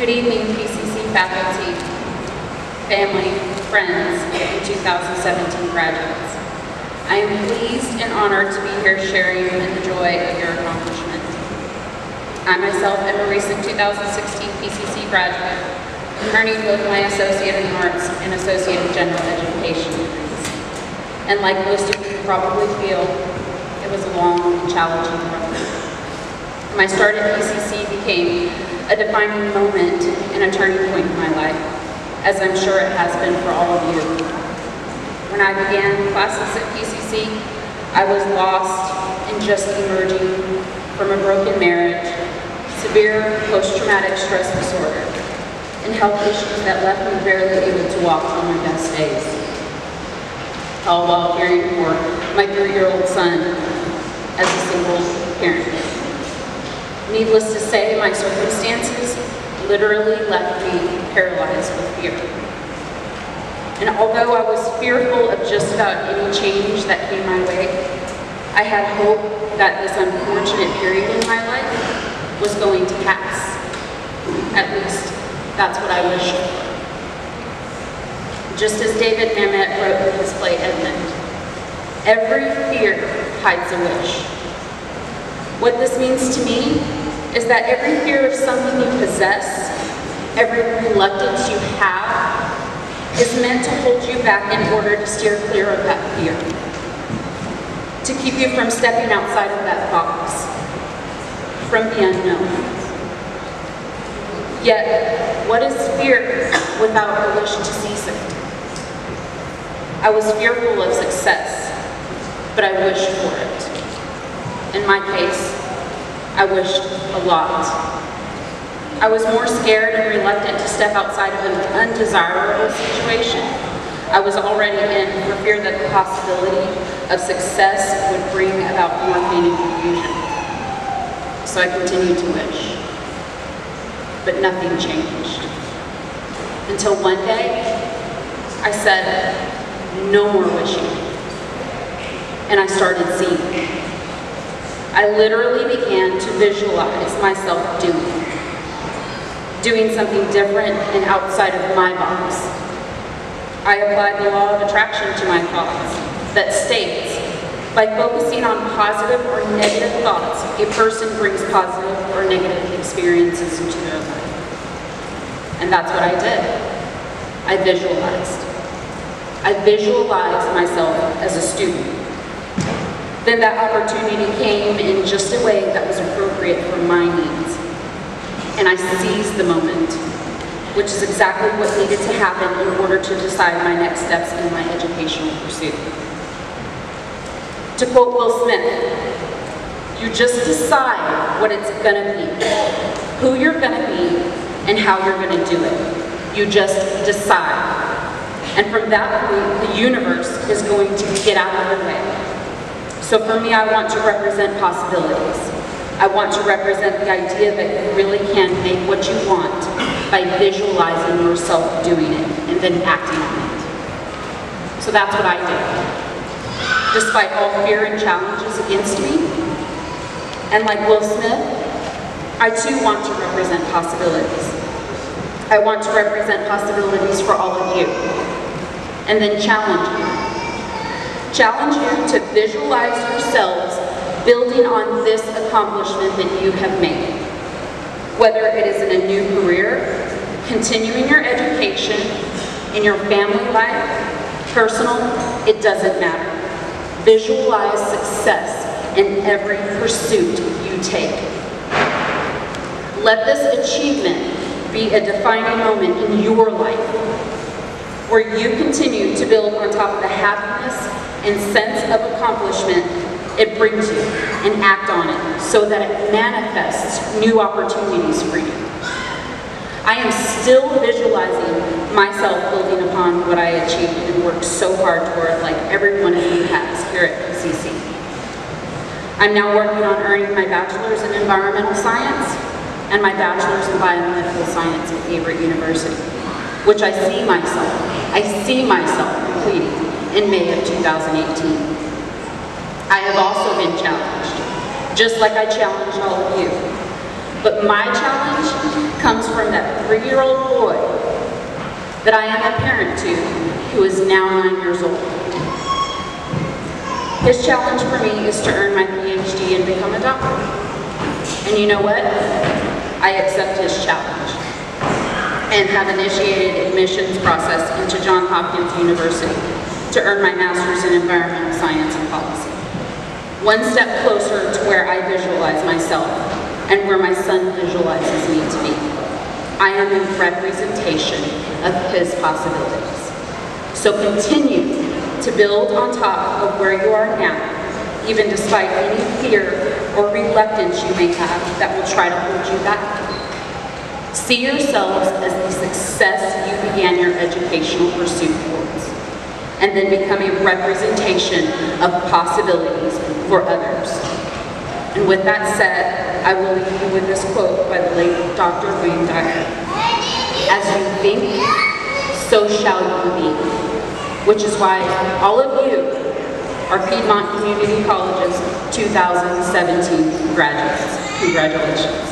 Good evening, PCC faculty, family, friends, and 2017 graduates. I am pleased and honored to be here sharing in the joy of your accomplishment. I myself am a recent 2016 PCC graduate, earning both my Associate in Arts and Associate in General Education degrees. And like most of you probably feel, it was a long and challenging road. My start at PCC became a defining moment and a turning point in my life, as I'm sure it has been for all of you. When I began classes at PCC, I was lost and just emerging from a broken marriage, severe post-traumatic stress disorder, and health issues that left me barely able to walk on my best days. All while caring for my 3-year-old son as a single parent. Needless to say, my circumstances literally left me paralyzed with fear. And although I was fearful of just about any change that came my way, I had hope that this unfortunate period in my life was going to pass. At least, that's what I wished for. Just as David Mamet wrote in his play Edmund, every fear hides a wish. What this means to me is that every fear of something you possess, every reluctance you have, is meant to hold you back in order to steer clear of that fear. To keep you from stepping outside of that box, from the unknown. Yet, what is fear without a wish to seize it? I was fearful of success, but I wished for it. In my case, I wished a lot. I was more scared and reluctant to step outside of an undesirable situation I was already in for fear that the possibility of success would bring about more pain and confusion. So I continued to wish. But nothing changed. Until one day, I said, no more wishing. And I started seeing. I literally began to visualize myself doing something different and outside of my box. I applied the law of attraction to my thoughts that states, by focusing on positive or negative thoughts, a person brings positive or negative experiences into their life. And that's what I did. I visualized. I visualized myself as a student. Then that opportunity came in just a way that was appropriate for my needs. And I seized the moment, which is exactly what needed to happen in order to decide my next steps in my educational pursuit. To quote Will Smith, you just decide what it's gonna be, who you're gonna be, and how you're gonna do it. You just decide. And from that point, the universe is going to get out of the way. So for me, I want to represent possibilities. I want to represent the idea that you really can make what you want by visualizing yourself doing it and then acting on it. So that's what I did. Despite all fear and challenges against me, and like Will Smith, I too want to represent possibilities. I want to represent possibilities for all of you, and then challenge you. Challenge you to visualize yourselves building on this accomplishment that you have made. Whether it is in a new career, continuing your education, in your family life, personal, it doesn't matter. Visualize success in every pursuit you take. Let this achievement be a defining moment in your life, where you continue to build on top of the happiness and sense of accomplishment it brings you, and act on it so that it manifests new opportunities for you. I am still visualizing myself building upon what I achieved and worked so hard toward, like every one of you has here at PCC. I'm now working on earning my bachelor's in environmental science and my bachelor's in biomedical science at Everett University, which I see myself completing in May of 2018. I have also been challenged, just like I challenged all of you. But my challenge comes from that 3-year-old boy that I am a parent to, who is now 9 years old. His challenge for me is to earn my PhD and become a doctor. And you know what? I accept his challenge and have initiated admissions process into Johns Hopkins University to earn my master's in environmental science and policy. One step closer to where I visualize myself and where my son visualizes me to be. I am a representation of his possibilities. So continue to build on top of where you are now, even despite any fear or reluctance you may have that will try to hold you back. See yourselves as the success you began your educational pursuit towards, and then become a representation of possibilities for others. And with that said, I will leave you with this quote by the late Dr. Wayne Dyer. As you think, so shall you be. Which is why all of you are Piedmont Community College's 2017 graduates. Congratulations.